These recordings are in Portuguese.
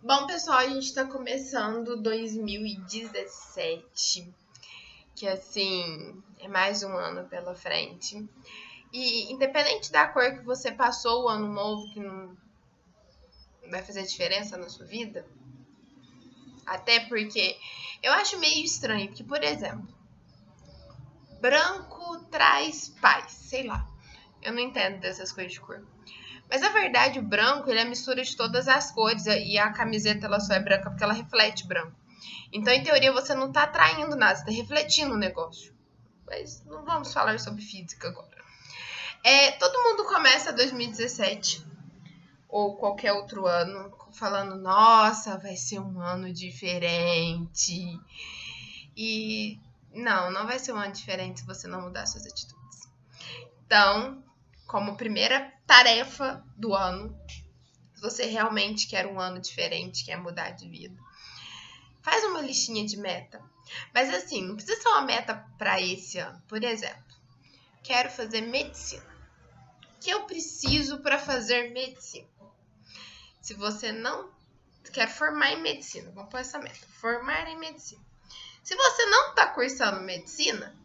Bom, pessoal, a gente tá começando 2017, que assim, é mais um ano pela frente. E independente da cor que você passou o ano novo, que não vai fazer diferença na sua vida, até porque eu acho meio estranho, porque, por exemplo, branco traz paz, sei lá. Eu não entendo dessas coisas de cor. Mas na verdade, o branco, ele é a mistura de todas as cores e a camiseta ela só é branca porque ela reflete branco. Então, em teoria, você não está atraindo nada, você está refletindo o negócio. Mas não vamos falar sobre física agora. Todo mundo começa 2017 ou qualquer outro ano falando, nossa, vai ser um ano diferente. E não vai ser um ano diferente se você não mudar suas atitudes. Então, como primeira tarefa do ano, se você realmente quer um ano diferente, quer mudar de vida, faz uma listinha de meta. Mas assim, não precisa ser uma meta para esse ano. Por exemplo, quero fazer medicina. O que eu preciso para fazer medicina? Se você não quer formar em medicina, vamos pôr essa meta, formar em medicina. Se você não está cursando medicina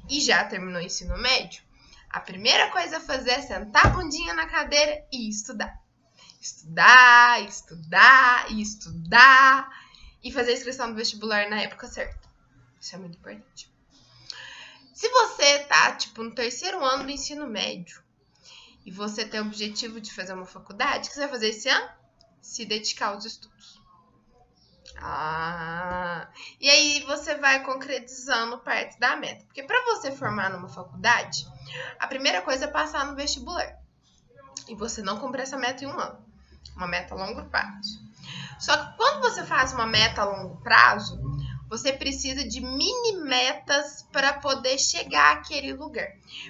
e já terminou o ensino médio, a primeira coisa a fazer é sentar a bundinha na cadeira e estudar. Estudar, estudar e estudar e fazer a inscrição do vestibular na época certa. Isso é muito importante. Se você tá, no terceiro ano do ensino médio e você tem o objetivo de fazer uma faculdade, o que você vai fazer esse ano? Se dedicar aos estudos. E aí você vai concretizando parte da meta. Porque para você formar numa faculdade, a primeira coisa é passar no vestibular. E você não cumpre essa meta em um ano. Uma meta a longo prazo. Só que quando você faz uma meta a longo prazo, você precisa de mini metas para poder chegar àquele lugar.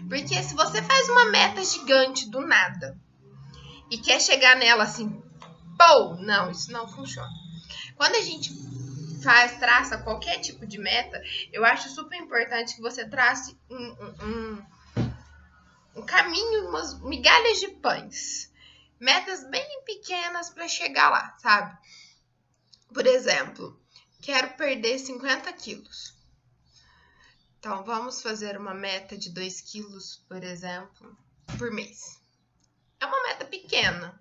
Porque se você faz uma meta gigante do nada e quer chegar nela assim, não, isso não funciona. Quando a gente traça qualquer tipo de meta, eu acho super importante que você trace um caminho, umas migalhas de pães. Metas bem pequenas para chegar lá, sabe? Por exemplo, quero perder 50 quilos. Então, vamos fazer uma meta de 2 quilos, por exemplo, por mês. É uma meta pequena.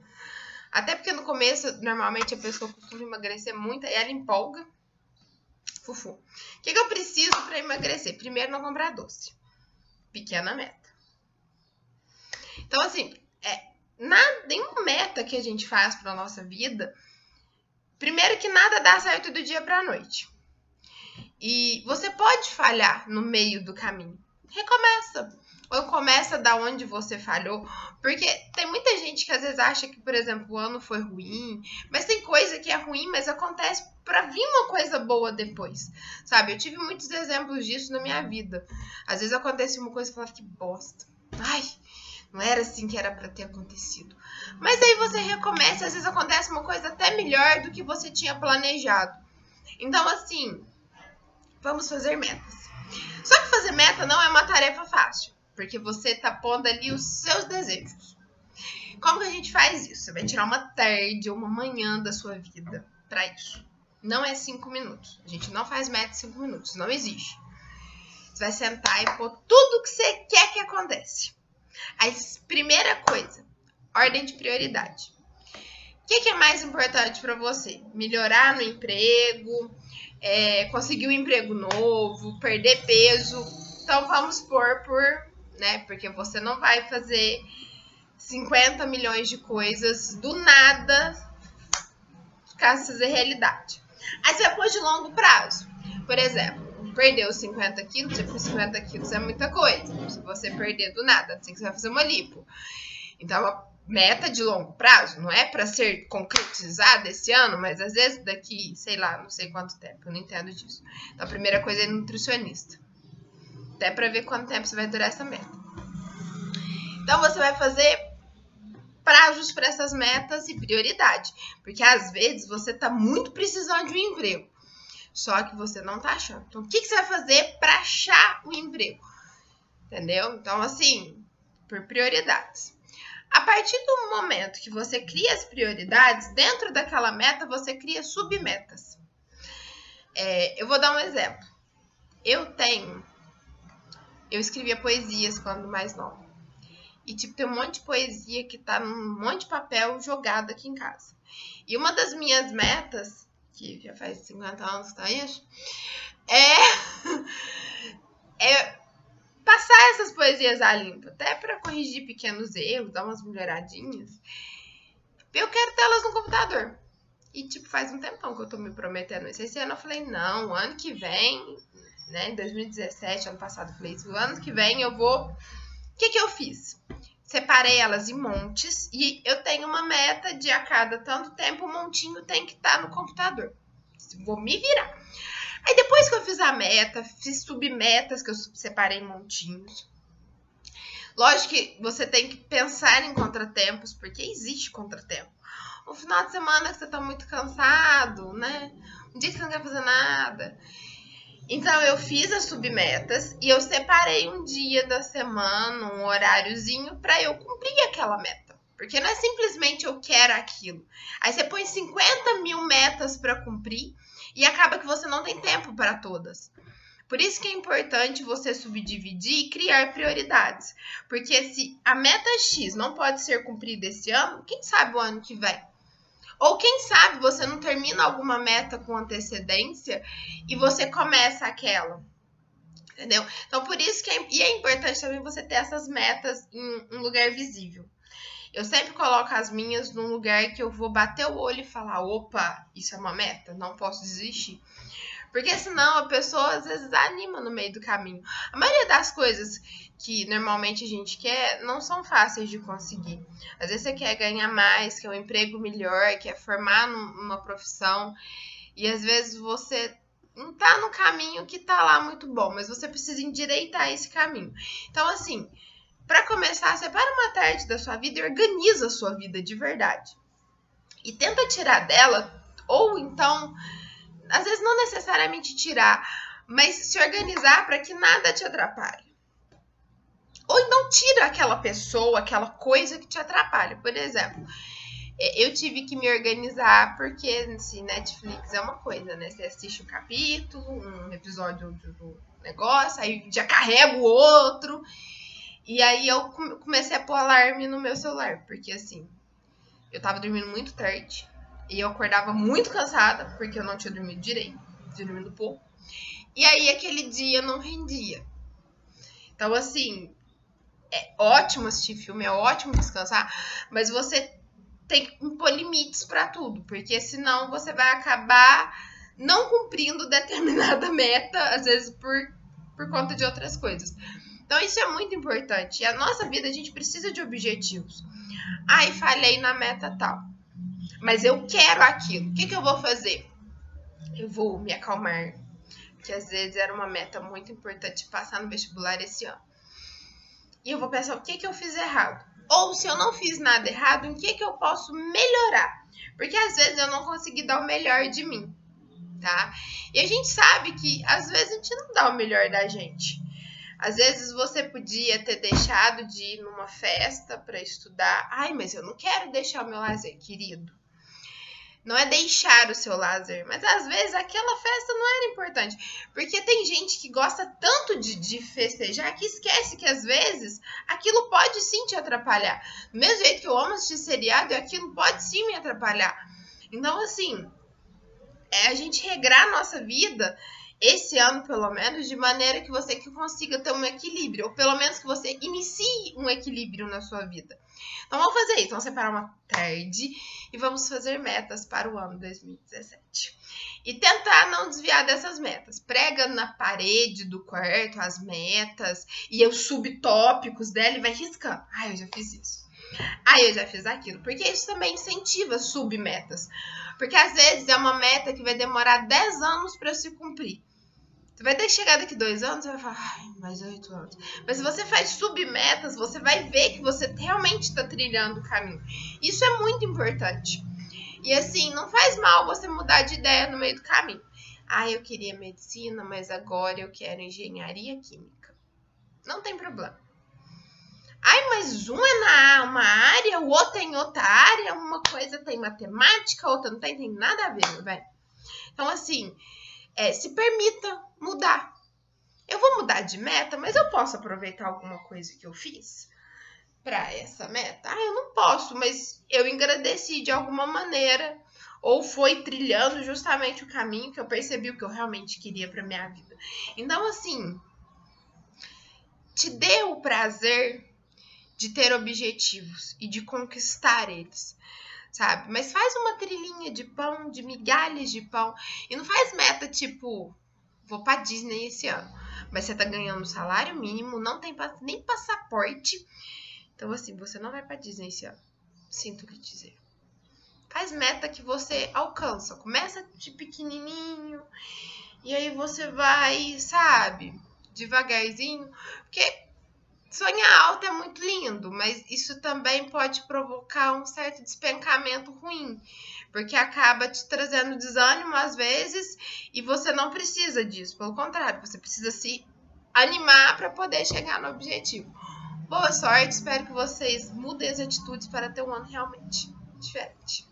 Até porque no começo, normalmente, a pessoa costuma emagrecer muito e ela empolga. Fufu. O que eu preciso para emagrecer? Primeiro, não comprar doce. Pequena meta. Então, assim, nenhuma meta que a gente faz para nossa vida, primeiro que nada dá certo do dia para a noite. E você pode falhar no meio do caminho. Recomeça. Ou começa da onde você falhou. Porque tem muita gente que às vezes acha que, por exemplo, o ano foi ruim. Mas tem coisa que é ruim, mas acontece para vir uma coisa boa depois. Sabe? Eu tive muitos exemplos disso na minha vida. Às vezes acontecia uma coisa e eu falava, que bosta. Ai, não era assim que era para ter acontecido. Mas aí você recomeça e às vezes acontece uma coisa até melhor do que você tinha planejado. Então, assim, vamos fazer metas. Só que fazer meta não é uma tarefa fácil, porque você tá pondo ali os seus desejos. Como que a gente faz isso? Você vai tirar uma tarde ou uma manhã da sua vida para isso. Não é 5 minutos. A gente não faz meta em 5 minutos. Não existe. Você vai sentar e pôr tudo que você quer que aconteça. Aí, primeira coisa, ordem de prioridade. O que é mais importante para você? Melhorar no emprego, conseguir um emprego novo, perder peso. Então vamos pôr porque você não vai fazer 50 milhões de coisas do nada caso seja realidade. Aí você vai pôr de longo prazo. Por exemplo, perdeu 50 quilos, tipo 50 quilos é muita coisa. Se você perder do nada, assim que você vai fazer uma lipo. Então, a meta de longo prazo não é para ser concretizada esse ano, mas às vezes daqui, sei lá, não sei quanto tempo, eu não entendo disso. Então, a primeira coisa é nutricionista. Até para ver quanto tempo você vai durar essa meta. Então, você vai fazer prazos para essas metas e prioridade. Porque às vezes você está muito precisando de um emprego, só que você não está achando. Então, o que você vai fazer para achar o emprego? Entendeu? Então, assim, por prioridades. A partir do momento que você cria as prioridades, dentro daquela meta você cria submetas. Eu vou dar um exemplo. Eu escrevia poesias quando mais nova. E, tem um monte de poesia que tá num monte de papel jogado aqui em casa. E uma das minhas metas, que já faz 50 anos que tá isso, é passar essas poesias a limpo. Até para corrigir pequenos erros, dar umas melhoradinhas. Eu quero tê-las no computador. E, faz um tempão que eu tô me prometendo isso. Esse ano eu falei, não, ano que vem, né, em 2017, ano passado eu falei isso, ano que vem eu vou... O que eu fiz? Separei elas em montes e eu tenho uma meta de a cada tanto tempo o montinho tem que estar no computador. Vou me virar. Aí depois que eu fiz a meta, fiz submetas que eu separei em montinhos. Lógico que você tem que pensar em contratempos, porque existe contratempo. Um final de semana que você tá muito cansado, né? Um dia que você não quer fazer nada. Então, eu fiz as submetas e eu separei um dia da semana, um horáriozinho, para eu cumprir aquela meta. Porque não é simplesmente eu quero aquilo. Aí você põe 50 mil metas para cumprir e acaba que você não tem tempo para todas. Por isso que é importante você subdividir e criar prioridades. Porque se a meta X não pode ser cumprida esse ano, quem sabe o ano que vem? Ou quem sabe você não termina alguma meta com antecedência e você começa aquela, entendeu? Então, por isso que é importante também você ter essas metas em um lugar visível. Eu sempre coloco as minhas num lugar que eu vou bater o olho e falar, opa, isso é uma meta, não posso desistir. Porque senão a pessoa às vezes anima no meio do caminho. A maioria das coisas que normalmente a gente quer não são fáceis de conseguir. Às vezes você quer ganhar mais, quer um emprego melhor, quer formar numa profissão. E às vezes você não tá no caminho que tá lá muito bom, mas você precisa endireitar esse caminho. Então, assim, para começar, separa uma tarde da sua vida e organiza a sua vida de verdade. E tenta tirar dela, ou então... Às vezes não necessariamente tirar, mas se organizar para que nada te atrapalhe. Ou então tira aquela pessoa, aquela coisa que te atrapalha. Por exemplo, eu tive que me organizar porque se Netflix é uma coisa, né? Você assiste um capítulo, um episódio do negócio, aí já carrega o outro. E aí eu comecei a pôr alarme no meu celular, porque assim, eu tava dormindo muito tarde. E eu acordava muito cansada, porque eu não tinha dormido direito, tinha dormido pouco. E aí, aquele dia não rendia. Então, assim, é ótimo assistir filme, é ótimo descansar, mas você tem que impor limites para tudo, porque senão você vai acabar não cumprindo determinada meta, às vezes por conta de outras coisas. Então, isso é muito importante. E a nossa vida, a gente precisa de objetivos. Ai, falhei na meta tal. Mas eu quero aquilo. O que eu vou fazer? Eu vou me acalmar. Que às vezes era uma meta muito importante passar no vestibular esse ano. E eu vou pensar o que eu fiz errado. Ou se eu não fiz nada errado, em que eu posso melhorar? Porque às vezes eu não consegui dar o melhor de mim, tá? E a gente sabe que às vezes a gente não dá o melhor da gente. Às vezes você podia ter deixado de ir numa festa para estudar. Ai, mas eu não quero deixar o meu lazer, querido. Não é deixar o seu lazer, mas às vezes aquela festa não era importante. Porque tem gente que gosta tanto de festejar que esquece que às vezes aquilo pode sim te atrapalhar. Do mesmo jeito que eu amo assistir seriado, e aquilo pode sim me atrapalhar. Então, assim, a gente regrar a nossa vida esse ano, pelo menos, de maneira que você consiga ter um equilíbrio. Ou pelo menos que você inicie um equilíbrio na sua vida. Então, vamos fazer isso. Vamos separar uma tarde e vamos fazer metas para o ano 2017. E tentar não desviar dessas metas. Prega na parede do quarto as metas e os subtópicos dela e vai riscando. Ai, eu já fiz isso. Ai, eu já fiz aquilo. Porque isso também incentiva submetas. Porque às vezes é uma meta que vai demorar 10 anos para se cumprir. Você vai ter que chegar daqui 2 anos e vai falar, ai, mais 8 anos. Mas se você faz submetas, você vai ver que você realmente está trilhando o caminho. Isso é muito importante. E assim, não faz mal você mudar de ideia no meio do caminho. Ah, eu queria medicina, mas agora eu quero engenharia química. Não tem problema. Ai, mas um é uma área, o outro é em outra área, uma coisa tem matemática, outra não tem nada a ver, meu velho. Então, assim, se permita mudar. Eu vou mudar de meta, mas eu posso aproveitar alguma coisa que eu fiz para essa meta? Ah, eu não posso, mas eu engrandeci de alguma maneira, ou foi trilhando justamente o caminho que eu percebi o que eu realmente queria para minha vida. Então, assim, te dê o prazer de ter objetivos e de conquistar eles, sabe? Mas faz uma trilhinha de pão, de migalhas de pão, e não faz meta tipo, vou pra Disney esse ano, mas você tá ganhando salário mínimo, não tem nem passaporte, então assim, você não vai pra Disney esse ano, sinto lhe dizer. Faz meta que você alcança, começa de pequenininho, e aí você vai, sabe, devagarzinho, porque sonhar alto é muito lindo, mas isso também pode provocar um certo despencamento ruim, porque acaba te trazendo desânimo às vezes e você não precisa disso, pelo contrário, você precisa se animar para poder chegar no objetivo. Boa sorte, espero que vocês mudem as atitudes para ter um ano realmente diferente.